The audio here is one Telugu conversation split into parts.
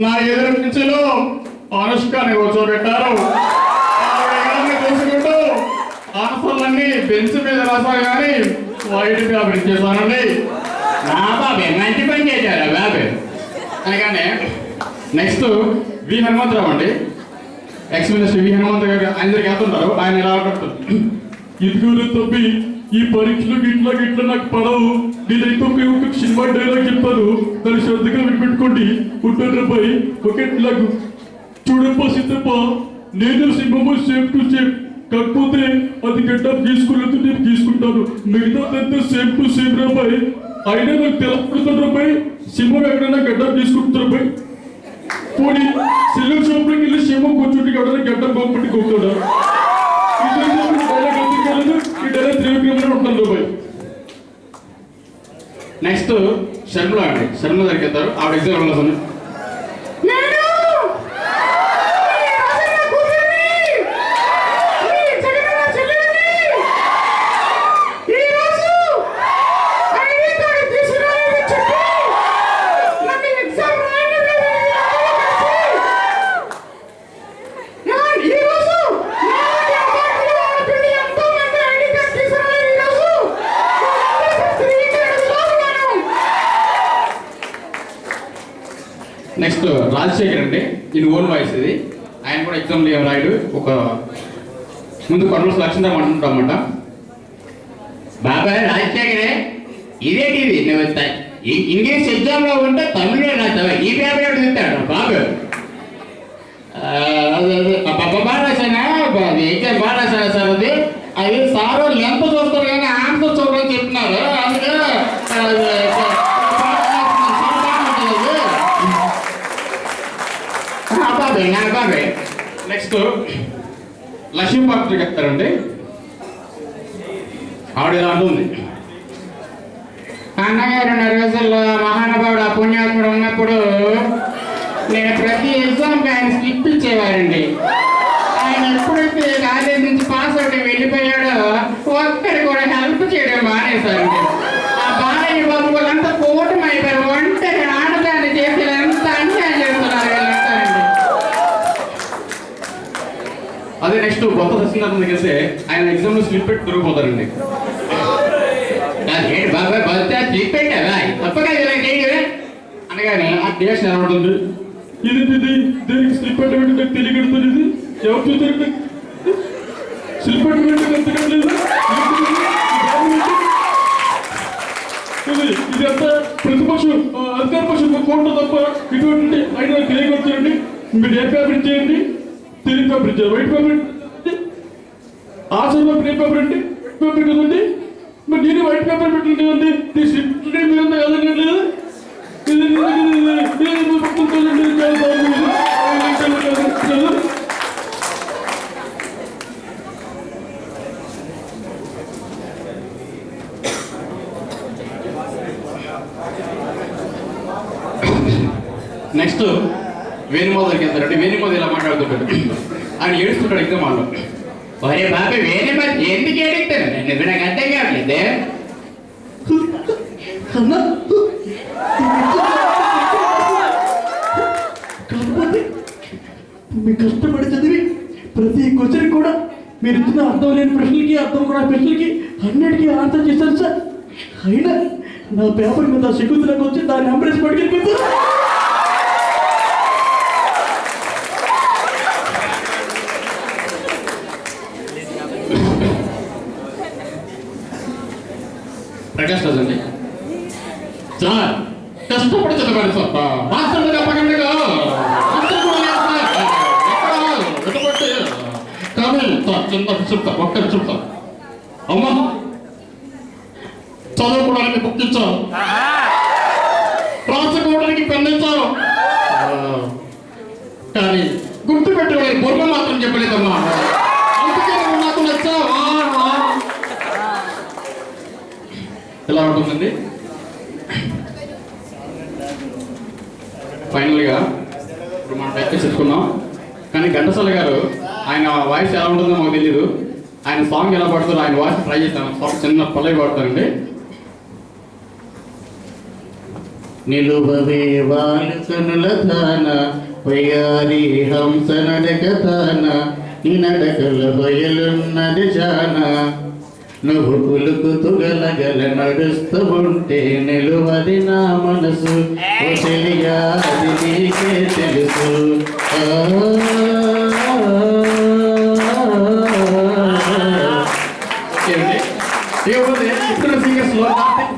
నా ఎదురు పిచ్చిలో అనుష్కని కూర్చోబెట్టారు. చూసుకుంటూ ఆన్సర్లన్నీ బెంచ్ మీద రాశారు కానీ వైట్ పేపర్ ఇచ్చేసానండి. నా బాబే మంచి పని చేశారు బాబే అనగానే నెక్స్ట్ వి హనుమంతరావు అండి, ఎక్స్ మినిస్టర్ వి హనుమంతరావు గారు అందరికి వెళ్తుంటారు. ఆయన ఎలా ఉంటారు, ఇదిగోలు తప్పి ఈ పరీక్షలు గిట్లా గిట్ల నాకు పడవు, నేనైతే ఒక సినిమా డైలాగ్ చెప్తాను, దాన్ని శ్రద్ధగా వినిపెట్టుకోండి. ఉంటారు ఒకేలాగా చూడప్ప సిద్ధప్ప, నేను సింహము సేమ్ టు సేమ్, కాకపోతే అది గడ్డప్ గీసుకున్నట్టు నేను గీసుకుంటాను, మిగతాదంతా సేమ్ టు సేమ్ రాబాయ్. అయినా నాకు తెలపడుతుంది రాబాయ్, సింహం ఎక్కడైనా గడ్డప్ గీసుకుంటారు రాబాయ్. పోనీ సెల్యూన్ షాప్లోకి వెళ్ళి సింహం కూర్చుంటే ఎవరైనా గడ్డప్ గొప్పటి గొప్పడా, నెక్స్ట్ శర్మల అండి, శర్మల దగ్గరికి వెళ్తారు. ఆవిడ ఎగ్జామ్ నెక్స్ట్ రాజశేఖర్ అండి, ఇది ఓన్ వాయిస్. ఇది ఆయన కూడా ఎగ్జామ్లో ఏం రాయడు. ఒక ముందు కర్నూలు లక్ష్మీరామ్ అంటుంటామన్నమాట. బాబాయ్ రాజశేఖరే, ఇదేంటి ఇది నువ్వు ఇంగ్లీష్ ఎగ్జామ్లో ఉంటే తమిళే రాస్తావా, ఈ పేపర్ ఎవరు తింటాడు బాబు? బాగా రాశానా, ఎగ్జామ్ బాగా రాశానా సార్? అది సార్ లెంత్ చూస్తారు కానీ ఆన్సర్ చూడని చెప్తున్నారు. అందుకే బాబాయ్ నెక్స్ట్ లక్ష్మీ పాత్ర చెప్తారండి. ఆవిడ ఎలా అంటుంది, అన్నగారు నా రోజుల్లో మహానుభావుడు ఆ పుణ్యాత్ముడు ఉన్నప్పుడు నేను ప్రతి ఎగ్జామ్కి ఆయన స్లిప్ ఇచ్చేవారండి. ఆయన ఎప్పుడైతే కాలేజ్ నుంచి పాస్ అవుట్ వెళ్ళిపోయాడో ఒక్కడి కూడా హెల్ప్ చేయడం మానేశారండి. ఆ బాలయ్య బాబు వాళ్ళంతా కూటమి అయిపోయారు, ఒంటరి ఆడదాన్ని చేసి ఎంత అన్యాయం చేస్తున్నారు వీళ్ళంటారండి. అదే నెక్స్ట్ కొత్త సత్యనారాయణ దగ్గర వెళ్తే ఆయన ఎగ్జామ్లో స్లిప్ పెట్టి దొరికిపోతారండి. బాబాయ్ బస్తా స్లిప్ పెట్టావా తప్పగా అనగానే ఆ డిఎక్షన్ ఎలా ఉంటుంది, ఇది దేనికి స్లిప్ పెట్టబెట్టి నాకు తెలియగడుతుంది, ఇది ఎవరు చూసారు స్లిప్ పెట్టబెట్టి ఎంతలేదు, ఇది అంతా ప్రతిపక్షం అధికార పక్షం కోర్టు తప్ప ఇటువంటి ఆయన తెలియగొచ్చారండి. మీరు ఏ పేపర్ ఇచ్చేయండి, తెలుగు పేపర్ ఇచ్చారు, వైట్ పేపర్ ఆసర్ పేపర్ ఏ పేపర్ అండి, వైట్ పేపర్ కదండి. మరి నేను వైట్ పేపర్ పెట్టండి, నెక్స్ట్ వేణుమోద దగ్గరికి వెళ్తారండి. వేణుమోద ఇలా మాట్లాడుతుంటాడు, ఆయన ఏడుస్తుంటాడు ఎగ్జామ్ వాళ్ళు. ఒరే బాబు వేరే బాబు ఎందుకు ఏడుస్తాను, నువ్వు నాకు అర్థం కావట్లేదే. కాకపోతే మీ కష్టపడి చదివి ప్రతి క్వశ్చన్ కూడా మీరు ఇచ్చిన అర్థం లేని ప్రశ్నలకి అర్థం కూడా ప్రశ్నలకి అన్నిటికీ ఆన్సర్ చేశారు సార్. అయినా నా పేపర్ మీద సిగ్గుతులకు వచ్చి దాన్ని అంబరేసి పట్టుకెళ్ళిపోతారు. ప్రకాష్ రాజు అండి, సార్ కష్టపడి చదవాలి సార్, రాష్ట్రంలో చెప్పకండి కానీ చిన్న చెప్తా ఒక్కరి చెప్తా. అమ్మా చదువుకోవడానికి బుక్ ఇచ్చావు, రాసుకోవడానికి పెన్ ఇచ్చావు, కానీ గుర్తు పెట్టుకోవాలి బొమ్మ మాత్రం చెప్పలేదమ్మా, అందుకే నువ్వు నాకు నచ్చావు. ఎలా ఉంటుందండి. ఫైనల్గా ఇప్పుడు మనం టైప్ చేసుకున్నాం, కానీ ఘంటసాల గారు ఆయన వాయిస్ ఎలా ఉంటుందో మాకు తెలియదు. ఆయన సాంగ్ ఎలా పాడుతారో ఆయన వాయిస్ ట్రై చేస్తాను. సాంగ్ చిన్న పల్లవి పాడతారండి. నిలువవే వాళ్ళు కనుల దాన వయ్యారి హంస నడక దాన నీ నడకల బయలున్నది జాన నువ్వు కులుకుతూ గలగల నడుస్తూ ఉంటే నిలువది నా మనసు ఓ చెలియా అది నీకే తెలుసు ఇప్పుడు సింగర్స్ లో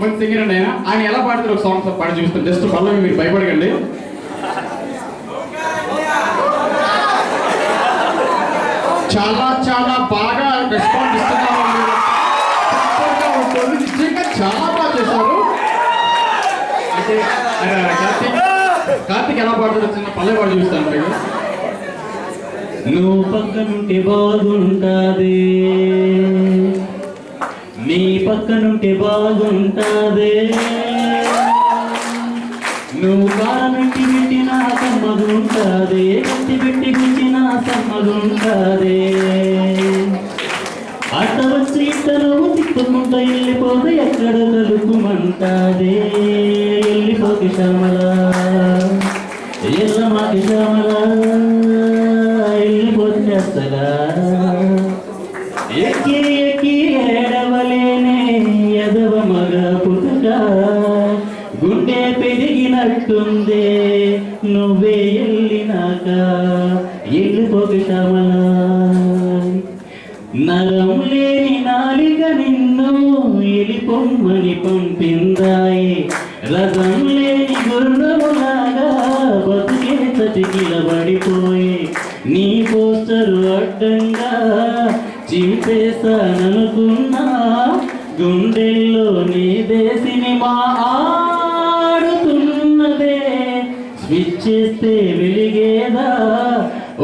మంచి సింగర్ అండి ఆయన ఎలా పాడతారు ఒక సాంగ్స్ పాడి చూపిస్తాను జస్ట్ పల్లవి మీరు భయపడకండి చాలా చాలా బాగా రెస్పాన్స్ ఇస్తున్నారు నిజంగా చాలా బాగా చేశారు అయితే కార్తీక్ ఎలా పాడుతారు చిన్న పల్లె పాడు చూపిస్తాను మీకు నువ్వు పక్కనుంటే బాగుంటాది నీ పక్కనుంటే బాగుంటాదే నువ్వు కారమెట్టి పెట్టిన సమ్మగుంటాదే కత్తి పెట్టి గుంచిన సమ్మగుంటాదే అట్ట వచ్చి ఇట్ట నువ్వు తిప్పుకుంటా వెళ్ళిపోతే ఎక్కడ కలుపుమంటాదే వెళ్ళిపోతే శ్యామలా ఎల్లమాకి శ్యామలా వెళ్ళిపోతే అసలా ఎక్కి ఎక్కి ఏడవలేనే ఎదవ మగ పుట్టుక గుండె పెరిగినట్టుందే నువ్వే వెళ్ళినాక వెళ్ళిపోక శ్యామలా నరం లేని నాలిక నిన్ను వెళ్ళిపోమ్మని పంపిందాయి రథం లేని గుర్రములాగా బతుకే చటికిల పడిపోయి నీ పోస్టరు అడ్డంగా చింపేశాననుకున్నా గుండెల్లో నీదే సినిమా ఆడుతున్నదే స్విచ్ చేస్తే వెలిగేదా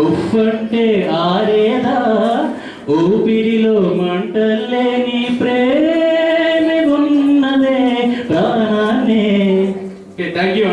ఉఫ్ అంటే ఆరేదా ఊపిరిలో మంటల్లే నీ ప్రేమ ఉన్నదే ప్రాణాన్నే థ్యాంక్ యూ